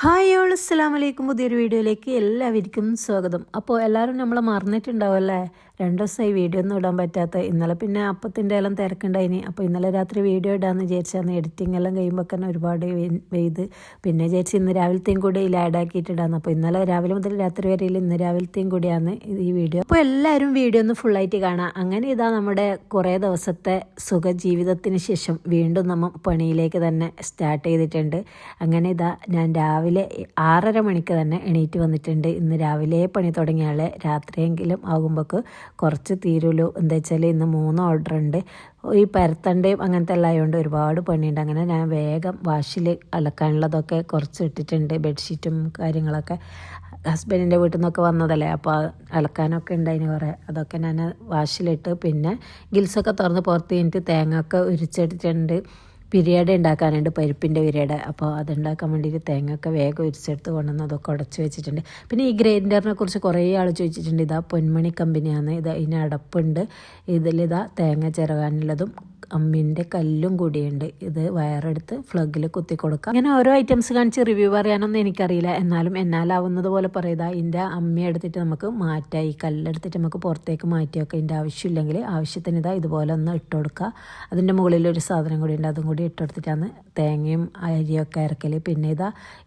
Hi all അസ്സലാമലൈക്കും. പുതിയൊരു വീഡിയോയിലേക്ക് എല്ലാവർക്കും സ്വാഗതം. അപ്പോൾ എല്ലാവരും നമ്മളെ മറന്നിട്ടുണ്ടാവും അല്ലേ? 2 ദിവസമായി വീഡിയോ ഒന്നും ഇടാൻ പറ്റാത്ത. ഇന്നലെ പിന്നെ അപ്പത്തിൻ്റെ എല്ലാം തിരക്കുണ്ടായിനി. അപ്പോൾ ഇന്നലെ രാത്രി വീഡിയോ ഇടാമെന്ന് വിചാരിച്ചാന്ന് എഡിറ്റിംഗ് എല്ലാം കഴിയുമ്പോൾ തന്നെ ഒരുപാട് വെയ്ത്. പിന്നെ വിചാരിച്ച് ഇന്ന് രാവിലത്തെയും കൂടി ഇതിൽ ആഡാക്കിയിട്ടിടാന്ന്. അപ്പോൾ ഇന്നലെ രാവിലെ മുതൽ രാത്രി വരെ ഇന്ന് രാവിലത്തെയും കൂടിയാണ് ഈ വീഡിയോ. അപ്പോൾ എല്ലാവരും വീഡിയോ ഒന്ന് ഫുള്ളായിട്ട് കാണാം. അങ്ങനെ ഇതാ നമ്മുടെ കുറേ ദിവസത്തെ സുഖജീവിതത്തിന് ശേഷം വീണ്ടും നമ്മൾ പണിയിലേക്ക് തന്നെ സ്റ്റാർട്ട് ചെയ്തിട്ടുണ്ട്. അങ്ങനെ ഇതാ ഞാൻ രാവിലെ 6:30 മണിക്ക് തന്നെ എണീറ്റ് വന്നിട്ടുണ്ട്. ഇന്ന് രാവിലെ പണി തുടങ്ങിയാളെ രാത്രിയെങ്കിലും ആകുമ്പോൾക്ക് കുറച്ച് തീരുള്ളൂ. എന്താ വെച്ചാൽ ഇന്ന് 3 ഓർഡർ ഉണ്ട്. ഈ പരത്തണ്ടയും അങ്ങനത്തെ എല്ലാം ആയതുകൊണ്ട് ഒരുപാട് പണിയുണ്ട്. അങ്ങനെ ഞാൻ വേഗം വാഷിൽ അലക്കാനുള്ളതൊക്കെ കുറച്ച് ഇട്ടിട്ടുണ്ട്. ബെഡ്ഷീറ്റും കാര്യങ്ങളൊക്കെ ഹസ്ബൻഡിൻ്റെ വീട്ടിൽ നിന്നൊക്കെ വന്നതല്ലേ, അപ്പോൾ അലക്കാനൊക്കെ ഉണ്ടായിന് കുറേ. അതൊക്കെ ഞാൻ വാഷിലിട്ട് പിന്നെ ഗിൽസൊക്കെ തുറന്ന് പുറത്ത് കഴിഞ്ഞിട്ട് തേങ്ങ ഒക്കെ ഉരിച്ചെടുത്തിട്ടുണ്ട്. പിരിയട ഉണ്ടാക്കാനുണ്ട്, പരിപ്പിൻ്റെ പിരിയട. അപ്പോൾ അതുണ്ടാക്കാൻ വേണ്ടിയിട്ട് തേങ്ങയൊക്കെ വേഗം ഉരിച്ചെടുത്ത് കൊണ്ടുവന്ന് അതൊക്കെ ഉടച്ച് വെച്ചിട്ടുണ്ട്. പിന്നെ ഈ ഗ്രൈൻഡറിനെ കുറിച്ച് കുറേ ആൾ ചോദിച്ചിട്ടുണ്ട്. ഇതാ പൊന്മണി കമ്പനിയാണ്. ഇത് ഇതിന് അടപ്പുണ്ട്. ഇതിലിതാ തേങ്ങ ചിരകാനുള്ളതും അമ്മീൻ്റെ കല്ലും കൂടിയുണ്ട്. ഇത് വയറെടുത്ത് ഫ്ലഗിൽ കുത്തി കൊടുക്കാം. ഇങ്ങനെ ഓരോ ഐറ്റംസ് കാണിച്ച് റിവ്യൂ പറയാനൊന്നും എനിക്കറിയില്ല. എന്നാലും എന്നാലാവുന്നത് പോലെ പറയുക. ഇതിൻ്റെ അമ്മി എടുത്തിട്ട് നമുക്ക് മാറ്റാം. ഈ കല്ലെടുത്തിട്ട് നമുക്ക് പുറത്തേക്ക് മാറ്റി വെക്കാം. ഇതിൻ്റെ ആവശ്യമില്ലെങ്കിൽ ആവശ്യത്തിന് ഇതാ ഇതുപോലെ ഒന്ന് ഇട്ട് കൊടുക്കുക. അതിൻ്റെ മുകളിലൊരു സാധനം കൂടി ഉണ്ട്, അതും കൂടി ഇട്ടെടുത്തിട്ടാണ് തേങ്ങയും അരിയൊക്കെ അരക്കൽ. പിന്നെ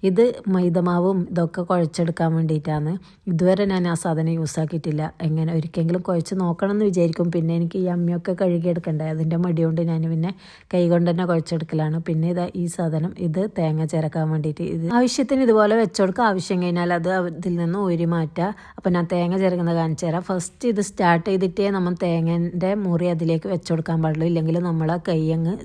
ഇത് മൈദമാവും ഇതൊക്കെ കുഴച്ചെടുക്കാൻ വേണ്ടിയിട്ടാണ്. ഇതുവരെ ഞാൻ ആ സാധനം യൂസാക്കിയിട്ടില്ല. എങ്ങനെ ഒരിക്കലെങ്കിലും കുഴച്ച് നോക്കണം എന്ന് വിചാരിക്കും. പിന്നെ എനിക്ക് ഈ അമ്മിയൊക്കെ കഴുകിയെടുക്കണ്ടേ, അതിൻ്റെ മടി കൊണ്ട് ഞാൻ പിന്നെ കൈ കൊണ്ട് തന്നെ കുഴച്ചെടുക്കലാണ്. പിന്നെ ഈ സാധനം ഇത് തേങ്ങ ചിരക്കാൻ വേണ്ടിയിട്ട് ഇത് ആവശ്യത്തിന് ഇതുപോലെ വെച്ചുകൊടുക്കുക. ആവശ്യം കഴിഞ്ഞാൽ അത് ഇതിൽ നിന്ന് ഊരി മാറ്റുക. അപ്പോൾ ഞാൻ തേങ്ങ ചിരക്കുന്നത് കാണിച്ചു തരാം. ഫസ്റ്റ് ഇത് സ്റ്റാർട്ട് ചെയ്തിട്ടേ നമ്മൾ തേങ്ങൻ്റെ മുറി അതിലേക്ക് വെച്ചുകൊടുക്കാൻ പാടുള്ളൂ. ഇല്ലെങ്കിൽ നമ്മളെ കൈ അങ്ങ്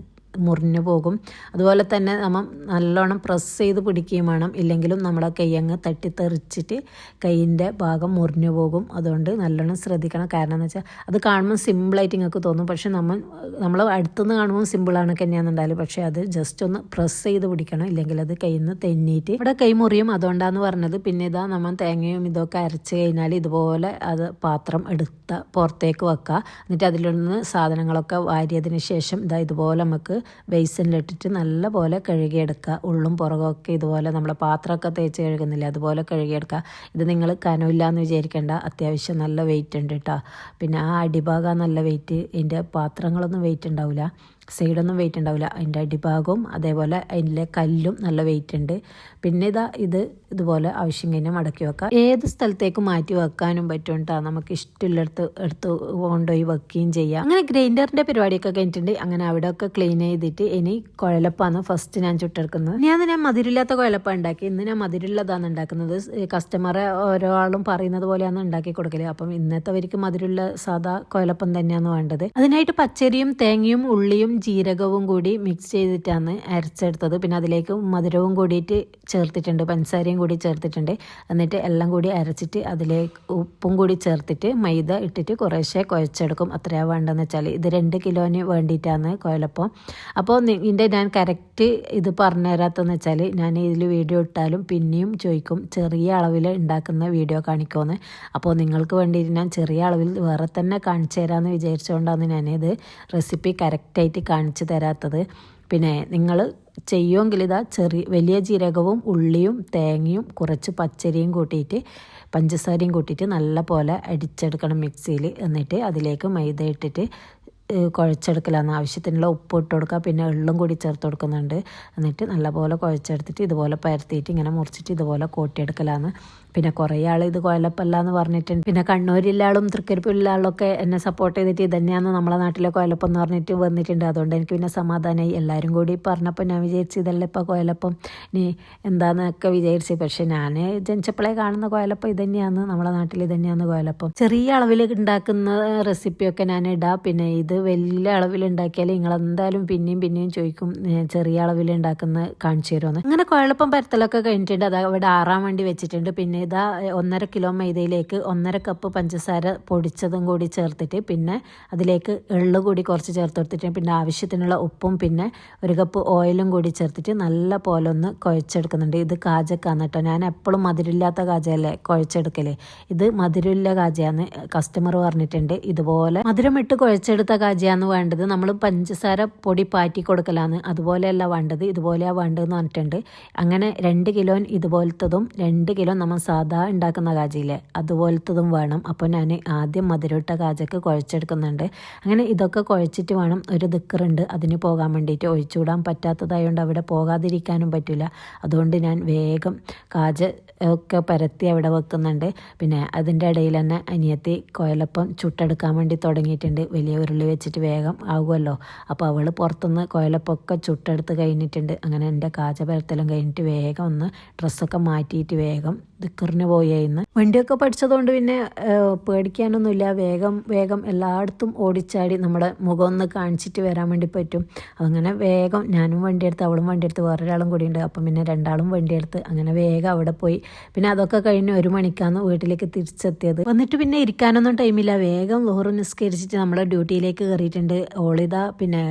മുറിഞ്ഞു പോകും. അതുപോലെ തന്നെ നമ്മൾ നല്ലോണം പ്രസ് ചെയ്ത് പിടിക്കുകയും വേണം. ഇല്ലെങ്കിലും നമ്മളെ കൈയങ്ങ് തട്ടിത്തെറിച്ചിട്ട് കൈയിൻ്റെ ഭാഗം മുറിഞ്ഞു പോകും. അതുകൊണ്ട് നല്ലോണം ശ്രദ്ധിക്കണം. കാരണം എന്ന് വെച്ചാൽ അത് കാണുമ്പോൾ സിമ്പിളായിട്ട് നിങ്ങൾക്ക് തോന്നും. പക്ഷെ നമ്മൾ അടുത്തുനിന്ന് കാണുമ്പോൾ സിമ്പിളാണ് തന്നെയാണെന്നുണ്ടായാലും പക്ഷേ അത് ജസ്റ്റ് ഒന്ന് പ്രസ് ചെയ്ത് പിടിക്കണം. ഇല്ലെങ്കിൽ അത് കയ്യിൽ നിന്ന് തെന്നിയിട്ട് ഇവിടെ കൈ മുറിയും. അതുകൊണ്ടാണ് പറഞ്ഞത്. പിന്നെ നമ്മൾ തേങ്ങയും ഇതൊക്കെ അരച്ച് കഴിഞ്ഞാൽ ഇതുപോലെ അത് പാത്രം എടുത്ത പുറത്തേക്ക് വെക്കുക. എന്നിട്ട് അതിലൊന്ന് സാധനങ്ങളൊക്കെ വാരിയതിന് ശേഷം ഇതുപോലെ നമുക്ക് ബേസിനിലിട്ടിട്ട് നല്ല പോലെ കഴുകിയെടുക്കുക. ഉള്ളും പുറകൊക്കെ ഇതുപോലെ നമ്മളെ പാത്രമൊക്കെ തേച്ച് കഴുകുന്നില്ല, അതുപോലെ കഴുകിയെടുക്കുക. ഇത് നിങ്ങൾ കനമില്ല എന്ന് വിചാരിക്കേണ്ട, അത്യാവശ്യം നല്ല വെയിറ്റ് ഉണ്ട് കേട്ടോ. പിന്നെ ആ അടിഭാഗം നല്ല വെയിറ്റ്, ഇതിൻ്റെ പാത്രങ്ങളൊന്നും വെയിറ്റ് ഉണ്ടാവില്ല, സൈഡൊന്നും വെയിറ്റ് ഉണ്ടാവില്ല. അതിൻ്റെ അടിഭാഗവും അതേപോലെ അതിൻ്റെ കല്ലും നല്ല വെയിറ്റ് ഉണ്ട്. പിന്നെ ഇത് ഇതുപോലെ ആവശ്യം കഴിഞ്ഞാൽ മടക്കി വെക്കാം. ഏത് സ്ഥലത്തേക്ക് മാറ്റി വെക്കാനും പറ്റും കേട്ടോ. നമുക്ക് ഇഷ്ടമുള്ളിടത്ത് എടുത്ത് കൊണ്ടുപോയി വെക്കുകയും ചെയ്യാം. അങ്ങനെ ഗ്രൈൻഡറിൻ്റെ പരിപാടിയൊക്കെ കഴിഞ്ഞിട്ടുണ്ട്. അങ്ങനെ അവിടെയൊക്കെ ക്ലീൻ ചെയ്തിട്ട് ഇനി കുഴലപ്പാണ് ഫസ്റ്റ് ഞാൻ ചുട്ടെടുക്കുന്നത്. ഞാൻ മധുരമില്ലാത്ത കുഴലപ്പം ഉണ്ടാക്കി. ഇന്ന് ഞാൻ മധുരമുള്ളതാണ് ഉണ്ടാക്കുന്നത്. കസ്റ്റമറെ ഓരോ ആളും പറയുന്നത് പോലെയാണ് ഉണ്ടാക്കി കൊടുക്കല്. അപ്പം ഇന്നത്തെവർക്ക് മധുരമുള്ള സാധാ കുഴലപ്പം തന്നെയാണ് വേണ്ടത്. അതിനായിട്ട് പച്ചരിയും തേങ്ങയും ഉള്ളിയും ജീരകവും കൂടി മിക്സ് ചെയ്തിട്ടാണ് അരച്ചെടുത്തത്. പിന്നെ അതിലേക്ക് മധുരവും കൂടിയിട്ട് ചേർത്തിട്ടുണ്ട്, പഞ്ചസാരയും കൂടി ചേർത്തിട്ടുണ്ട്. എന്നിട്ട് എല്ലാം കൂടി അരച്ചിട്ട് അതിലേക്ക് ഉപ്പും കൂടി ചേർത്തിട്ട് മൈദ ഇട്ടിട്ട് കുറേശ്ശെ കുഴച്ചെടുക്കും. അത്രയാണ് വേണ്ടതെന്ന് വെച്ചാൽ ഇത് 2 കിലോന് വേണ്ടിയിട്ടാണ് കുഴലപ്പം. അപ്പോൾ ഇതിൻ്റെ ഞാൻ കറക്റ്റ് ഇത് പറഞ്ഞു തരാത്തതെന്ന് വെച്ചാൽ ഞാൻ ഇതിൽ വീഡിയോ ഇട്ടാലും പിന്നെയും ചോദിക്കും ചെറിയ അളവിൽ ഉണ്ടാക്കുന്ന വീഡിയോ കാണിക്കുമെന്ന്. അപ്പോൾ നിങ്ങൾക്ക് വേണ്ടിയിട്ട് ഞാൻ ചെറിയ അളവിൽ വേറെ തന്നെ കാണിച്ചു തരാമെന്ന് വിചാരിച്ചുകൊണ്ടാണ് ഞാനിത് റെസിപ്പി കറക്റ്റായിട്ട് കാണിച്ചു തരാത്തത്. പിന്നെ നിങ്ങൾ ചെയ്യുമെങ്കിൽ വലിയ ജീരകവും ഉള്ളിയും തേങ്ങയും കുറച്ച് പച്ചരിയും കൂട്ടിയിട്ട് പഞ്ചസാരയും കൂട്ടിയിട്ട് നല്ല പോലെ അടിച്ചെടുക്കണം മിക്സിയിൽ. എന്നിട്ട് അതിലേക്ക് മൈദ ഇട്ടിട്ട് കുഴച്ചെടുക്കലാണ്. ആവശ്യത്തിനുള്ള ഉപ്പ് ഇട്ട് കൊടുക്കുക. പിന്നെ എള്ളും കൂടി ചേർത്ത് കൊടുക്കുന്നുണ്ട്. എന്നിട്ട് നല്ലപോലെ കുഴച്ചെടുത്തിട്ട് ഇതുപോലെ പരത്തിയിട്ട് ഇങ്ങനെ മുറിച്ചിട്ട് ഇതുപോലെ കോട്ടിയെടുക്കലാണ്. പിന്നെ കുറേ ആൾ ഇത് കുഴലപ്പല്ല എന്ന് പറഞ്ഞിട്ടുണ്ട്. പിന്നെ കണ്ണൂരിലുള്ള ആളും തൃക്കരിപ്പൂരിലുള്ള ആളൊക്കെ എന്നെ സപ്പോർട്ട് ചെയ്തിട്ട് ഇത് തന്നെയാണ് നമ്മളെ നാട്ടിലെ കുഴലപ്പം എന്ന് പറഞ്ഞിട്ട് വന്നിട്ടുണ്ട്. അതുകൊണ്ട് എനിക്ക് പിന്നെ സമാധാനമായി. എല്ലാവരും കൂടി പറഞ്ഞപ്പോൾ ഞാൻ വിചാരിച്ചു ഇതല്ലേ ഇപ്പോൾ കുഴലപ്പം, ഇനി എന്താണെന്നൊക്കെ വിചാരിച്ചു. പക്ഷെ ഞാൻ ജനിച്ചപ്പോഴേ കാണുന്ന കുഴലപ്പം ഇത് തന്നെയാണ്, നമ്മളെ നാട്ടിൽ ഇത് തന്നെയാണ് കുഴലപ്പം. ചെറിയ അളവിൽ ഉണ്ടാക്കുന്ന റെസിപ്പിയൊക്കെ ഞാൻ ഇടാം. പിന്നെ ഇത് വലിയ അളവിൽ ഉണ്ടാക്കിയാൽ നിങ്ങൾ എന്തായാലും പിന്നെയും ചോദിക്കും ചെറിയ അളവിൽ ഉണ്ടാക്കുന്ന കാണിച്ചു തരുമെന്ന്. അങ്ങനെ കുഴലപ്പം പരത്തലൊക്കെ കഴിഞ്ഞിട്ടുണ്ട്. അത് അവിടെ ആറാൻ വേണ്ടി വെച്ചിട്ടുണ്ട്. പിന്നെ ഇതാ 1.5 കിലോ മൈദയിലേക്ക് 1.5 കപ്പ് പഞ്ചസാര പൊടിച്ചതും കൂടി ചേർത്തിട്ട് പിന്നെ അതിലേക്ക് എള്ള് കൂടി കുറച്ച് ചേർത്ത് കൊടുത്തിട്ട് പിന്നെ ആവശ്യത്തിനുള്ള ഉപ്പും പിന്നെ 1 കപ്പ് ഓയിലും കൂടി ചേർത്തിട്ട് നല്ല പോലെ ഒന്ന് കുഴച്ചെടുക്കുന്നുണ്ട്. ഇത് കാജക്കാണ് കേട്ടോ. ഞാൻ എപ്പോഴും മധുരമില്ലാത്ത കാജയല്ലേ കുഴച്ചെടുക്കൽ. ഇത് മധുരമില്ല കാജയാന്ന് കസ്റ്റമർ പറഞ്ഞിട്ടുണ്ട്. ഇതുപോലെ മധുരമിട്ട് കുഴച്ചെടുത്ത കാജയാന്ന് വേണ്ടത്. നമ്മൾ പഞ്ചസാര പൊടി പാറ്റി കൊടുക്കലാന്ന്, അതുപോലെയല്ല വേണ്ടത്, ഇതുപോലെയാണ് വേണ്ടതെന്ന് പറഞ്ഞിട്ടുണ്ട്. അങ്ങനെ 2 കിലോ ഇതുപോലത്തതും 2 കിലോ നമ്മൾ സാധാ ഉണ്ടാക്കുന്ന കാജയില്ലേ അതുപോലത്തതും വേണം. അപ്പോൾ ഞാൻ ആദ്യം മധുരമിട്ട കാജക്ക് കുഴച്ചെടുക്കുന്നുണ്ട്. അങ്ങനെ ഇതൊക്കെ കുഴച്ചിട്ട് വേണം, ഒരു ദിക്കറുണ്ട് അതിന് പോകാൻ വേണ്ടിയിട്ട്. ഒഴിച്ചുവിടാൻ പറ്റാത്തതായതുകൊണ്ട് അവിടെ പോകാതിരിക്കാനും പറ്റില്ല. അതുകൊണ്ട് ഞാൻ വേഗം കാജ ഒക്കെ പരത്തി അവിടെ വെക്കുന്നുണ്ട്. പിന്നെ അതിൻ്റെ ഇടയിൽ തന്നെ അനിയത്തി കുഴലപ്പം ചുട്ടെടുക്കാൻ വേണ്ടി തുടങ്ങിയിട്ടുണ്ട്. വലിയ ഉരുളി വെച്ചിട്ട് വേഗം ആകുമല്ലോ. അപ്പോൾ അവൾ പുറത്തുനിന്ന് കുഴലപ്പൊക്കെ ചുട്ടെടുത്ത് കഴിഞ്ഞിട്ടുണ്ട്. അങ്ങനെ എൻ്റെ കാജ പരത്തലും കഴിഞ്ഞിട്ട് വേഗം ഒന്ന് ഡ്രസ്സൊക്കെ മാറ്റിയിട്ട് വേഗം ദിക്കറിന് പോയിരുന്നു. വണ്ടിയൊക്കെ പഠിച്ചതുകൊണ്ട് പിന്നെ പേടിക്കാനൊന്നുമില്ല. വേഗം എല്ലായിടത്തും ഓടിച്ചാടി നമ്മുടെ മുഖം ഒന്ന് കാണിച്ചിട്ട് വരാൻ വേണ്ടി പറ്റും. അങ്ങനെ വേഗം ഞാനും വണ്ടിയെടുത്ത് അവളും വണ്ടിയെടുത്ത് വേറൊരാളും കൂടി ഉണ്ട്. അപ്പം പിന്നെ രണ്ടാളും വണ്ടിയെടുത്ത് അങ്ങനെ വേഗം അവിടെ പോയി. പിന്നെ അതൊക്കെ കഴിഞ്ഞ് 1 മണിക്കാണ് വീട്ടിലേക്ക് തിരിച്ചെത്തിയത്. വന്നിട്ട് പിന്നെ ഇരിക്കാനൊന്നും ടൈമില്ല. വേഗം ലോറ് നിസ്കരിച്ചിട്ട് നമ്മളെ ഡ്യൂട്ടിയിലേക്ക് കയറിയിട്ടുണ്ട്. ഓളിത പിന്നെ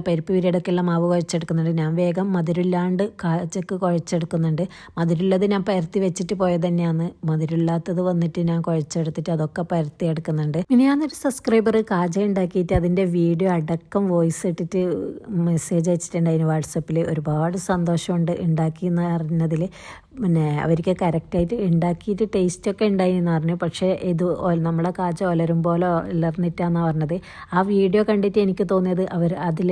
പരിപ്പ് പിരിയടക്കുള്ള മാവ് കുഴച്ചെടുക്കുന്നുണ്ട്. ഞാൻ വേഗം മധുരമില്ലാണ്ട് കാച്ചക്ക് കുഴച്ചെടുക്കുന്നുണ്ട്. മധുരമുള്ളത് ഞാൻ പരത്തി വെച്ചിട്ട് പോയത് തന്നെയാണ്. മധുരമില്ലാത്തത് വന്നിട്ട് ഞാൻ കുഴച്ചെടുത്തിട്ട് അതൊക്കെ പരത്തി എടുക്കുന്നുണ്ട്. പിന്നെ ഞാനൊരു സബ്സ്ക്രൈബർ കാജ ഉണ്ടാക്കിയിട്ട് അതിൻ്റെ വീഡിയോ അടക്കം വോയിസ് ഇട്ടിട്ട് മെസ്സേജ് അയച്ചിട്ടുണ്ടായിരുന്നു വാട്സപ്പിൽ. ഒരുപാട് സന്തോഷമുണ്ട് ഉണ്ടാക്കി എന്ന് അറിഞ്ഞതിൽ. പിന്നെ അവർക്ക് കറക്റ്റായിട്ട് ഉണ്ടാക്കിയിട്ട് ടേസ്റ്റൊക്കെ ഉണ്ടായിന്ന് പറഞ്ഞു. പക്ഷേ ഇത് നമ്മളെ കാച്ച ഒലരും പോലെ ഒലർന്നിട്ടാന്ന് പറഞ്ഞത്. ആ വീഡിയോ കണ്ടിട്ട് എനിക്ക് തോന്നിയത് അവർ അതിൽ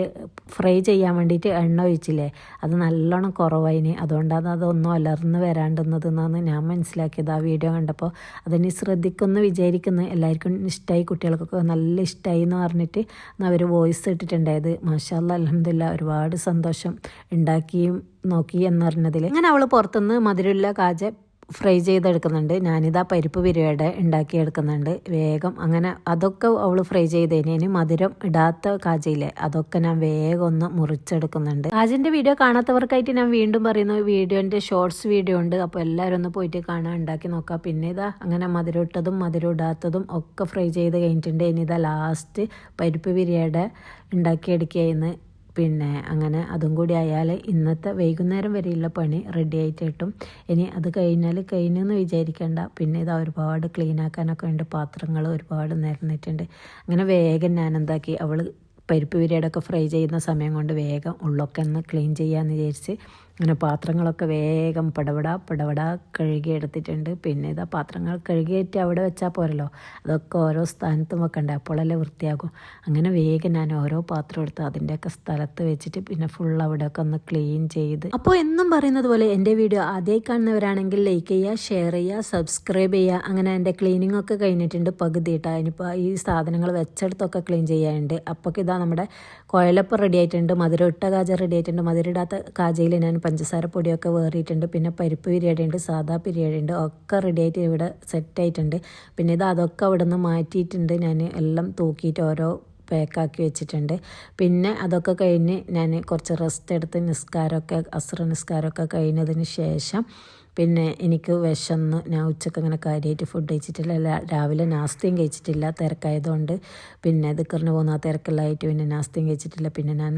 ഫ്രൈ ചെയ്യാൻ വേണ്ടിയിട്ട് എണ്ണ ഒഴിച്ചില്ലേ അത് നല്ലോണം കുറവായിന്. അതുകൊണ്ടാണ് അതൊന്നും ഒലർന്ന് വരാണ്ടെന്നതെന്നാണ് ഞാൻ മനസ്സിലാക്കിയത് ആ വീഡിയോ കണ്ടപ്പോൾ. അതിന് ശ്രദ്ധിക്കുമെന്ന് വിചാരിക്കുന്നു. എല്ലാവർക്കും ഇഷ്ടമായി, കുട്ടികൾക്കൊക്കെ നല്ല ഇഷ്ടമായി എന്ന് പറഞ്ഞിട്ട് അവർ വോയിസ് ഇട്ടിട്ടുണ്ടായത്. മാഷാ അല്ലാഹ് അൽഹംദുലില്ലാഹ് ഒരുപാട് സന്തോഷം ഉണ്ടാക്കിയും നോക്കി എന്നറിഞ്ഞതിൽ. അങ്ങനെ അവൾ പുറത്തുനിന്ന് മധുരമുള്ള കാജ ഫ്രൈ ചെയ്തെടുക്കുന്നുണ്ട്. ഞാനിതാ പരിപ്പ് പിരിയുടെ ഉണ്ടാക്കിയെടുക്കുന്നുണ്ട് വേഗം. അങ്ങനെ അതൊക്കെ അവൾ ഫ്രൈ ചെയ്തതിന് മധുരം ഇടാത്ത കാജയില്ലേ അതൊക്കെ ഞാൻ വേഗം ഒന്ന് മുറിച്ചെടുക്കുന്നുണ്ട്. കാജിൻ്റെ വീഡിയോ കാണാത്തവർക്കായിട്ട് ഞാൻ വീണ്ടും പറയുന്നു, വീഡിയോൻ്റെ ഷോർട്സ് വീഡിയോ ഉണ്ട്. അപ്പോൾ എല്ലാവരും ഒന്ന് പോയിട്ട് കാണാൻ ഉണ്ടാക്കി നോക്കാം. പിന്നെ ഇതാ അങ്ങനെ മധുരം ഇട്ടതും മധുരം ഇടാത്തതും ഒക്കെ ഫ്രൈ ചെയ്ത് കഴിഞ്ഞിട്ടുണ്ട്. ഇനി ഇതാ ലാസ്റ്റ് പരിപ്പ് പിരിയുടെ ഉണ്ടാക്കിയെടുക്കുകയെന്ന്. പിന്നെ അങ്ങനെ അതും കൂടി ആയാൽ ഇന്നത്തെ വൈകുന്നേരം വരെയുള്ള പണി റെഡി ആയിട്ട് കിട്ടും. ഇനി അത് കഴിഞ്ഞാൽ കഴിഞ്ഞെന്ന് വിചാരിക്കേണ്ട. പിന്നെ ഇതാ ഒരുപാട് ക്ലീൻ ആക്കാനൊക്കെ ഉണ്ട്, പാത്രങ്ങൾ ഒരുപാട് നിരന്നിട്ടുണ്ട്. അങ്ങനെ വേഗം ഞാൻ എന്താക്കി, അവൾ പരിപ്പ് പിരിയടൊക്കെ ഫ്രൈ ചെയ്യുന്ന സമയം കൊണ്ട് വേഗം ഉള്ളൊക്കെ ഒന്ന് ക്ലീൻ ചെയ്യാമെന്ന് വിചാരിച്ച് അങ്ങനെ പാത്രങ്ങളൊക്കെ വേഗം പടപട കഴുകി എടുത്തിട്ടുണ്ട്. പിന്നെ ഇതാ പാത്രങ്ങൾ കഴുകിയിട്ട് അവിടെ വെച്ചാൽ പോരല്ലോ, അതൊക്കെ ഓരോ സ്ഥാനത്തും വെക്കണ്ടേ, അപ്പോഴല്ലേ വൃത്തിയാകും. അങ്ങനെ വേഗം ഞാൻ ഓരോ പാത്രം എടുത്ത് അതിൻ്റെയൊക്കെ സ്ഥലത്ത് വെച്ചിട്ട് പിന്നെ ഫുൾ അവിടെയൊക്കെ ഒന്ന് ക്ലീൻ ചെയ്ത്. അപ്പോൾ എന്നും പറയുന്നത് പോലെ എൻ്റെ വീഡിയോ ആദ്യമായി കാണുന്നവരാണെങ്കിൽ ലൈക്ക് ചെയ്യുക, ഷെയർ ചെയ്യുക, സബ്സ്ക്രൈബ് ചെയ്യുക. അങ്ങനെ എൻ്റെ ക്ലീനിങ് ഒക്കെ കഴിഞ്ഞിട്ടുണ്ട് പകുതി ഇട്ടാ. ഇനിയിപ്പോൾ ഈ സാധനങ്ങൾ വെച്ചെടുത്തൊക്കെ ക്ലീൻ ചെയ്യാനുണ്ട്. അപ്പോൾ ഇതാ നമ്മുടെ കുഴലപ്പം റെഡി ആയിട്ടുണ്ട്, മധുരം ഇട്ട കാജ റെഡി ആയിട്ടുണ്ട്. മധുരം ഇടാത്ത കാജയിൽ ഞാൻ പഞ്ചസാര പൊടിയൊക്കെ വേറിയിട്ടുണ്ട്. പിന്നെ പരിപ്പ് പിരിയടയുണ്ട്, സാദാ പിരിയടയുണ്ട്, ഒക്കെ റെഡി ആയിട്ട് ഇവിടെ സെറ്റായിട്ടുണ്ട്. പിന്നെ ഇത് അതൊക്കെ അവിടെ നിന്ന് മാറ്റിയിട്ടുണ്ട്. ഞാൻ എല്ലാം തൂക്കിയിട്ട് ഓരോ പാക്കാക്കി വെച്ചിട്ടുണ്ട്. പിന്നെ അതൊക്കെ കഴിഞ്ഞ് ഞാൻ കുറച്ച് റെസ്റ്റ് എടുത്ത് നിസ്കാരമൊക്കെ അസ്ർ നിസ്കാരമൊക്കെ കഴിഞ്ഞതിന് ശേഷം പിന്നെ എനിക്ക് വിശന്ന് ഞാൻ ഉച്ചക്ക് അങ്ങനെ കാര്യമായിട്ട് ഫുഡ് കഴിച്ചിട്ടില്ല. രാവിലെ നാസ്തയും കഴിച്ചിട്ടില്ല തിരക്കായതുകൊണ്ട്. പിന്നെ ദിക്കറിന് പോകുന്ന തിരക്കെല്ലാമായിട്ട് പിന്നെ നാസ്തയും കഴിച്ചിട്ടില്ല. പിന്നെ ഞാൻ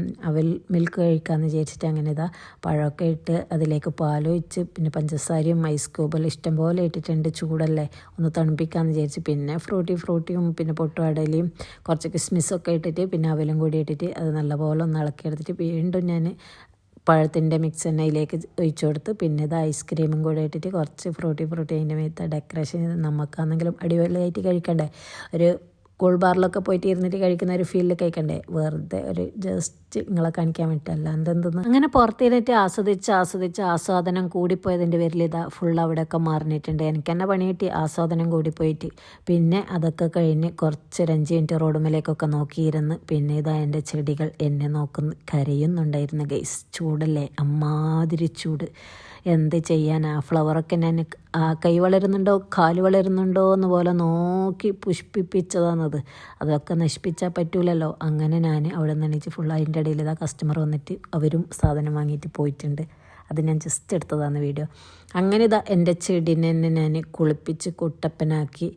മിൽക്ക് കഴിക്കാമെന്ന് വിചാരിച്ചിട്ട് അങ്ങനെ ഇതാ പഴമൊക്കെ ഇട്ട് അതിലേക്ക് പാലൊഴിച്ച് പിന്നെ പഞ്ചസാരയും ഐസ് ക്യൂബെല്ലാം ഇഷ്ടം പോലെ ഇട്ടിട്ടുണ്ട്. ചൂടല്ലേ ഒന്ന് തണുപ്പിക്കാമെന്ന് വിചാരിച്ച്. പിന്നെ ഫ്രൂട്ടിയും പിന്നെ പൊട്ടുവടലയും കുറച്ച് കിസ്മിസൊക്കെ ഇട്ടിട്ട് പിന്നെ അവലും കൂടി ഇട്ടിട്ട് അത് നല്ലപോലെ ഒന്ന് ഇളക്കിയെടുത്തിട്ട് വീണ്ടും ഞാൻ പഴത്തിൻ്റെ മിക്സ് തന്നെ അതിലേക്ക് ഒഴിച്ചു കൊടുത്ത് പിന്നെ ഇത് ഐസ്ക്രീമും കൂടെ ഇട്ടിട്ട് കുറച്ച് ഫ്രൂട്ടി അതിൻ്റെ മേത്ത് ഡെക്കറേഷൻ ചെയ്ത് നമുക്കാണെങ്കിലും അടിപൊളിയായിട്ട് കഴിക്കണ്ടേ. ഒരു കൂൾ ബാറിലൊക്കെ പോയിട്ട് ഇരുന്നിട്ട് കഴിക്കുന്ന ഒരു ഫീലിൽ കഴിക്കണ്ടേ, വെറുതെ ഒരു ജസ്റ്റ് നിങ്ങളെ കാണിക്കാൻ വേണ്ടിയിട്ടല്ല എന്തെന്ന്. അങ്ങനെ പുറത്തിരുന്നിട്ട് ആസ്വദിച്ച് ആസ്വാദനം കൂടിപ്പോയതിൻ്റെ പേരിൽ ഇതാ ഫുൾ അവിടെയൊക്കെ മാറിഞ്ഞിട്ടുണ്ട്. എനിക്ക് തന്നെ പണി കിട്ടി ആസ്വാദനം കൂടിപ്പോയിട്ട്. പിന്നെ അതൊക്കെ കഴിഞ്ഞ് കുറച്ച് 5 മിനിറ്റ് റോഡുമേലേക്കൊക്കെ നോക്കിയിരുന്ന് പിന്നെ ഇതാ എൻ്റെ ചെടികൾ എന്നെ നോക്കുന്നു കരയുന്നുണ്ടായിരുന്നു ഗൈസ്. ചൂടല്ലേ, അമ്മാതിരി ചൂട്. എന്ത് ചെയ്യാനാ, ഫ്ലവറൊക്കെ ഞാൻ കൈ വളരുന്നുണ്ടോ കാല് വളരുന്നുണ്ടോ എന്ന് പോലെ നോക്കി പുഷ്പിപ്പിച്ചതാണത്. അതൊക്കെ നശിപ്പിച്ചാൽ പറ്റൂലല്ലോ. അങ്ങനെ ഞാൻ അവിടെ നിന്ന് എണീച്ച് ഫുൾ അതിൻ്റെ ഇടയിൽ ഇതാ കസ്റ്റമർ വന്നിട്ട് അവരും സാധനം വാങ്ങിയിട്ട് പോയിട്ടുണ്ട്. അത് ഞാൻ ജസ്റ്റ് എടുത്തതാണ് വീഡിയോ. അങ്ങനെ ഇതാ എൻ്റെ ചെടീനെ ഞാൻ കുളിപ്പിച്ച് കുട്ടപ്പനാക്കി.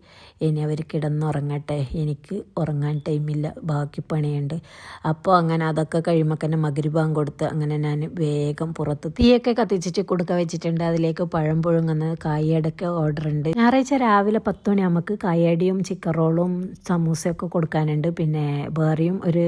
ഇനി അവർ കിടന്നുറങ്ങട്ടെ, എനിക്ക് ഉറങ്ങാൻ ടൈമില്ല, ബാക്കി പണിയുണ്ട്. അപ്പോൾ അങ്ങനെ അതൊക്കെ കഴിയുമ്പോൾ തന്നെ മഗ്‌രിബാങ്ക് കൊടുത്ത് അങ്ങനെ ഞാൻ വേഗം പുറത്ത് തീയൊക്കെ കത്തിച്ചിട്ട് കുടുക്ക വെച്ചിട്ടുണ്ട്. അതിലേക്ക് പഴം പുഴുങ്ങുന്ന കായയുടെയൊക്കെ ഓർഡർ ഉണ്ട്. ഞായറാഴ്ച രാവിലെ 10 മണി നമുക്ക് കായടിയും ചിക്കൻ റോളും സമൂസയൊക്കെ കൊടുക്കാനുണ്ട്. പിന്നെ വേറെയും ഒരു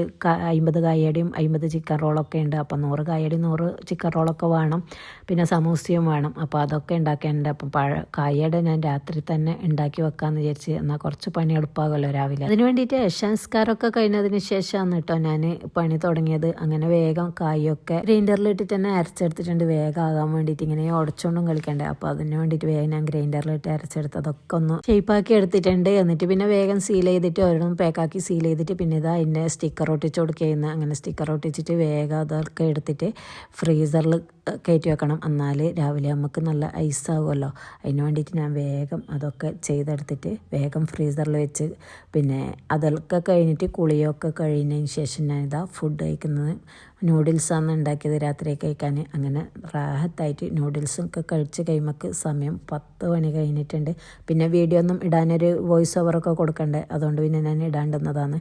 50 കായടിയും 50 ചിക്കൻ റോളൊക്കെ ഉണ്ട്. അപ്പോൾ 100 കായടി 100 ചിക്കൻ റോളൊക്കെ വേണം. പിന്നെ സമൂസയും വേണം. അപ്പോൾ അതൊക്കെ ഉണ്ടാക്കാനുണ്ട്. അപ്പം കായയുടെ ഞാൻ രാത്രി തന്നെ ഉണ്ടാക്കി വെക്കാമെന്ന് വിചാരിച്ച്, എന്നാൽ കുറച്ച് പണി എളുപ്പമാകുമല്ലോ രാവിലെ. അതിന് വേണ്ടിയിട്ട് സംസ്കാരമൊക്കെ കഴിഞ്ഞതിന് ശേഷമാണ് കേട്ടോ ഞാൻ പണി തുടങ്ങിയത്. അങ്ങനെ വേഗം കായൊക്കെ ഗ്രൈൻഡറിലിട്ടിട്ട് തന്നെ അരച്ചെടുത്തിട്ടുണ്ട്, വേഗം ആകാൻ വേണ്ടിയിട്ട്. ഇങ്ങനെ ഉടച്ചുകൊണ്ടും കളിക്കണ്ടേ, അപ്പോൾ അതിന് വേണ്ടിയിട്ട് വേഗം ഞാൻ ഗ്രൈൻഡറിലിട്ട് അരച്ചെടുത്ത് അതൊക്കെ ഒന്ന് ഷേപ്പാക്കി എടുത്തിട്ടുണ്ട്. എന്നിട്ട് പിന്നെ വേഗം സീൽ ചെയ്തിട്ട് ഒരെണ്ണം പാക്കാക്കി സീൽ ചെയ്തിട്ട് പിന്നെ ഇതാ അതിൻ്റെ സ്റ്റിക്കർ ഒട്ടിച്ച് കൊടുക്കുകയെന്ന്. അങ്ങനെ സ്റ്റിക്കർ ഒട്ടിച്ചിട്ട് വേഗം അതൊക്കെ എടുത്തിട്ട് ഫ്രീസറിൽ കയറ്റി വെക്കണം. എന്നാൽ രാവിലെ നമുക്ക് നല്ല ഐസാകുമല്ലോ. അതിന് വേണ്ടിയിട്ട് ഞാൻ വേഗം അതൊക്കെ ചെയ്തെടുത്തിട്ട് വേഗം ഫ്രീസറിൽ വെച്ച്, പിന്നെ അതൊക്കെ കഴിഞ്ഞിട്ട് കുളിയൊക്കെ കഴിഞ്ഞതിന് ശേഷം ഞാനിതാ ഫുഡ് കഴിക്കുന്നത്. നൂഡിൽസാണ് ഉണ്ടാക്കിയത് രാത്രി കഴിക്കാൻ. അങ്ങനെ റാഹത്തായിട്ട് നൂഡിൽസൊക്കെ കഴിച്ച് കഴിയുമ്പോൾ സമയം 10 മണി കഴിഞ്ഞിട്ടുണ്ട്. പിന്നെ വീഡിയോ ഒന്നും ഇടാനൊരു വോയിസ് ഓവറൊക്കെ കൊടുക്കണ്ടേ, അതുകൊണ്ട് പിന്നെ ഞാൻ ഇടാണ്ടുന്നതാണ്.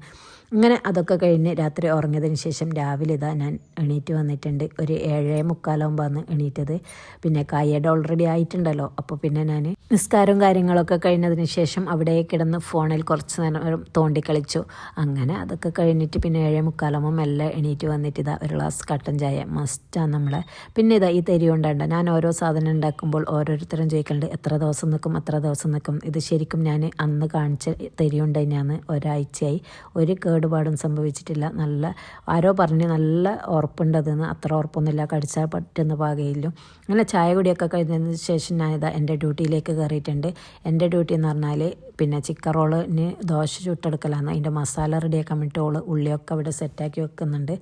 അങ്ങനെ അതൊക്കെ കഴിഞ്ഞ് രാത്രി ഉറങ്ങിയതിന് ശേഷം രാവിലെ ഇതാ ഞാൻ എണീറ്റ് വന്നിട്ടുണ്ട്. ഒരു 7:45 എണീറ്റത്. പിന്നെ കായയുടെ ഓൾറെഡി ആയിട്ടുണ്ടല്ലോ. അപ്പോൾ പിന്നെ ഞാൻ നിസ്കാരവും കാര്യങ്ങളൊക്കെ കഴിഞ്ഞതിന് ശേഷം അവിടെ കിടന്ന് ഫോണിൽ കുറച്ച് നേരം തോണ്ടിക്കളിച്ചു. അങ്ങനെ അതൊക്കെ കഴിഞ്ഞിട്ട് പിന്നെ 7:45 മെല്ലെ എണീറ്റ് വന്നിട്ട് ഇതാ ഒരു ഗ്ലാസ് കട്ടൻ ചായ മസ്റ്റാണ് നമ്മളെ. പിന്നെ ഇതാ ഈ തരി കൊണ്ടുണ്ട ഞാൻ ഓരോ സാധനം ഉണ്ടാക്കുമ്പോൾ ഓരോരുത്തരും ചോദിക്കുന്നുണ്ട് എത്ര ദിവസം നിൽക്കും. ഇത് ശരിക്കും ഞാൻ അന്ന് കാണിച്ച തരി കൊണ്ട് തന്നെയാണ്. ഒരാഴ്ചയായി, ഒരു കേടുപാടും സംഭവിച്ചിട്ടില്ല. നല്ല ആരോ പറഞ്ഞ് നല്ല ഉറപ്പുണ്ടതെന്ന്. അത്ര ഉറപ്പൊന്നുമില്ല, കടിച്ചാൽ പറ്റുന്ന പാകയില്ല. അങ്ങനെ ചായ കുടിയൊക്കെ കഴിഞ്ഞതിന് ശേഷം ഞാനിതാ എൻ്റെ ഡ്യൂട്ടിയിലേക്ക് കയറിയിട്ടുണ്ട്. എൻ്റെ ഡ്യൂട്ടി എന്ന് പറഞ്ഞാൽ പിന്നെ ചിക്കൻ റോളിന് ദോശ ചുട്ടെടുക്കലാണ്. അതിൻ്റെ മസാല റെഡിയാക്കാൻ വേണ്ടിയിട്ട് ഉള്ളിയൊക്കെ അവിടെ സെറ്റാക്കി വെക്കുന്നുണ്ട്.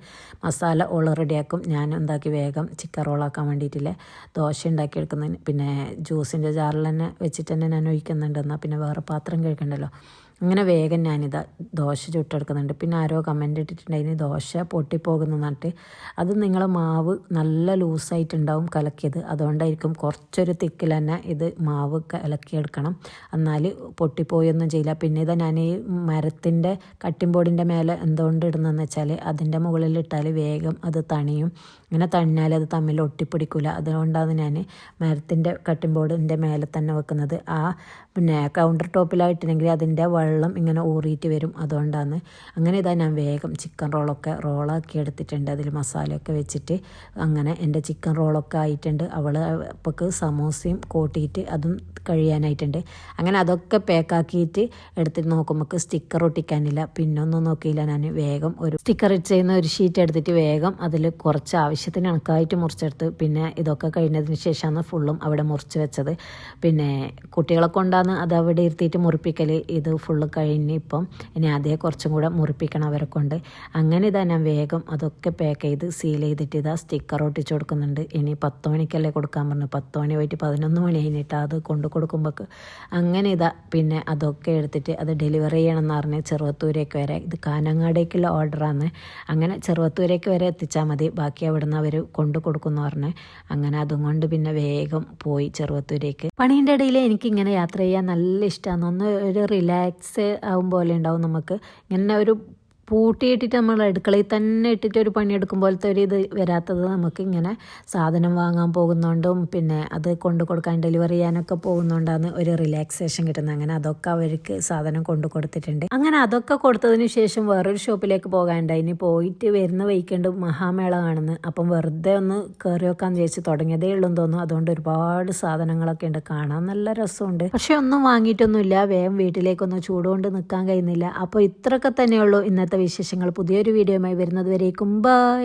മസാല റെഡിയാക്കും. ഞാൻ എന്താക്കി വേഗം ചിക്കൻ റോളാക്കാൻ വേണ്ടിയിട്ടില്ല ദോശ ഉണ്ടാക്കി എടുക്കുന്നതിന്. പിന്നെ ജ്യൂസിൻ്റെ ജാറിൽ തന്നെ വെച്ചിട്ട് തന്നെ ഞാൻ ഒഴിക്കുന്നുണ്ട്. എന്നാൽ പിന്നെ വേറെ പാത്രം കഴിക്കണ്ടല്ലോ. അങ്ങനെ വേഗം ഞാനിതാ ദോശ ചുട്ടെടുക്കുന്നുണ്ട്. പിന്നെ ആരോ കമൻ്റ് ഇട്ടിട്ടുണ്ടായിരുന്നു ദോശ പൊട്ടിപ്പോകുന്നു എന്നിട്ട്. അത് നിങ്ങളെ മാവ് നല്ല ലൂസായിട്ടുണ്ടാവും കലക്കിയത്, അതുകൊണ്ടായിരിക്കും കുറച്ചൊരു തിക്കിൽ തന്നെ ഇത് മാവ് കലക്കിയെടുക്കണം, എന്നാൽ പൊട്ടിപ്പോയൊന്നും ചെയ്യില്ല. പിന്നെ ഇതാ ഞാൻ ഈ മരത്തിൻ്റെ കട്ടിംഗ് ബോർഡിൻ്റെ മേലെ എന്തുകൊണ്ട് ഇടുന്നതെന്ന് വെച്ചാൽ അതിൻ്റെ മുകളിലിട്ടാൽ വേഗം അത് തണിയും. ഇങ്ങനെ തണിഞ്ഞാൽ അത് തമ്മിൽ ഒട്ടിപ്പിടിക്കില്ല. അതുകൊണ്ടാണ് ഞാൻ മരത്തിൻ്റെ കട്ടിംഗ് ബോർഡിൻ്റെ മേലെ തന്നെ വെക്കുന്നത്. പിന്നെ കൗണ്ടർ ടോപ്പിലായിട്ടുണ്ടെങ്കിൽ അതിൻ്റെ വെള്ളം ഇങ്ങനെ ഊറിയിട്ട് വരും, അതുകൊണ്ടാണ്. അങ്ങനെ ഇതാ ഞാൻ വേഗം ചിക്കൻ റോളാക്കി എടുത്തിട്ടുണ്ട്. അതിൽ മസാലയൊക്കെ വെച്ചിട്ട് അങ്ങനെ എൻ്റെ ചിക്കൻ റോളൊക്കെ ആയിട്ടുണ്ട്. അപ്പോൾക്ക് സമോസയും കൂട്ടിയിട്ട് അതും കഴിയാനായിട്ടുണ്ട്. അങ്ങനെ അതൊക്കെ പാക്കാക്കിയിട്ട് എടുത്തിട്ട് നോക്കുമ്പോൾ സ്റ്റിക്കർ ഒട്ടിക്കാനില്ല. പിന്നെ ഒന്നും നോക്കിയില്ല, ഞാൻ വേഗം ഒരു സ്റ്റിക്കർ ഇട്ട് ചെയ്യുന്ന ഒരു ഷീറ്റ് എടുത്തിട്ട് വേഗം അതിൽ കുറച്ച് ആവശ്യത്തിന് കണക്കായിട്ട് മുറിച്ചെടുത്ത്. പിന്നെ ഇതൊക്കെ കഴിഞ്ഞതിന് ശേഷമാണ് ഫുള്ളും അവിടെ മുറിച്ച് വെച്ചത്. പിന്നെ കുട്ടികളെ കൊണ്ടാണ് അത് അവിടെ ഇരുത്തിയിട്ട് മുറിപ്പിക്കൽ. ഇത് ഫുള്ള് കഴിഞ്ഞ് ഇനി അതേ കുറച്ചും കൂടെ മുറിപ്പിക്കണം അവരെ കൊണ്ട്. അങ്ങനെ ഇതാ ഞാൻ വേഗം അതൊക്കെ പാക്ക് ചെയ്ത് സീൽ ചെയ്തിട്ട് ഇതാ സ്റ്റിക്കർ ഒട്ടിച്ച് കൊടുക്കുന്നുണ്ട്. ഇനി 10 മണിക്കല്ലേ കൊടുക്കാൻ പറഞ്ഞു. 10 മണി പോയിട്ട് 11 മണി കഴിഞ്ഞിട്ട് അത് കൊടുക്കുമ്പോൾ അങ്ങനെ ഇതാ പിന്നെ അതൊക്കെ എടുത്തിട്ട് അത് ഡെലിവറി ചെയ്യണമെന്ന് പറഞ്ഞ് ചെറുവത്തൂരേക്ക് വരെ, ഇത് കാനങ്ങാടേക്കുള്ള ഓർഡറാണ്. അങ്ങനെ ചെറുവത്തൂരേക്ക് വരെ എത്തിച്ചാൽ മതി, ബാക്കി അവിടെ നിന്ന് അവർ കൊടുക്കുമെന്ന് പറഞ്ഞ്. അങ്ങനെ അതും കൊണ്ട് പിന്നെ വേഗം പോയി ചെറുവത്തൂരേക്ക്. പണീൻ്റെ ഇടയിൽ എനിക്കിങ്ങനെ യാത്ര ചെയ്യാൻ നല്ല ഇഷ്ടമാണ്. ഒന്ന് ഒരു റിലാക്സ് ആവും പോലെ ഉണ്ടാവും നമുക്ക്. ഇങ്ങനെ ഒരു പൂട്ടിയിട്ടിട്ട് നമ്മൾ അടുക്കളയിൽ തന്നെ ഇട്ടിട്ട് ഒരു പണിയെടുക്കും പോലത്തെ ഒരു ഇത് വരാത്തത് നമുക്ക് ഇങ്ങനെ സാധനം വാങ്ങാൻ പോകുന്നതുകൊണ്ടും പിന്നെ അത് കൊടുക്കാൻ ഡെലിവറി ചെയ്യാനൊക്കെ പോകുന്നതുകൊണ്ടാണ് ഒരു റിലാക്സേഷൻ കിട്ടുന്നത്. അങ്ങനെ അതൊക്കെ അവർക്ക് സാധനം കൊടുത്തിട്ടുണ്ട്. അങ്ങനെ അതൊക്കെ കൊടുത്തതിന് ശേഷം വേറൊരു ഷോപ്പിലേക്ക് പോകാനുണ്ട്. ഇനി പോയിട്ട് വരുന്ന വൈക്കുണ്ട് മഹാമേള കാണുന്നത്. അപ്പം വെറുതെ ഒന്ന് കയറി വെക്കാന്ന് വിചാരിച്ച് തുടങ്ങിയതേ ഉള്ളൂന്ന് തോന്നുന്നു. അതുകൊണ്ട് ഒരുപാട് സാധനങ്ങളൊക്കെ ഉണ്ട്, കാണാൻ നല്ല രസമുണ്ട്. പക്ഷെ ഒന്നും വാങ്ങിയിട്ടൊന്നുമില്ല, വേഗം വീട്ടിലേക്കൊന്നും ചൂടുകൊണ്ട് നിൽക്കാൻ കഴിയുന്നില്ല. അപ്പോൾ ഇത്രയൊക്കെ തന്നെയുള്ളൂ ഇന്നത്തെ വിശേഷങ്ങൾ. പുതിയൊരു വീഡിയോയുമായി വരുന്നത് വരേക്കും ബൈ.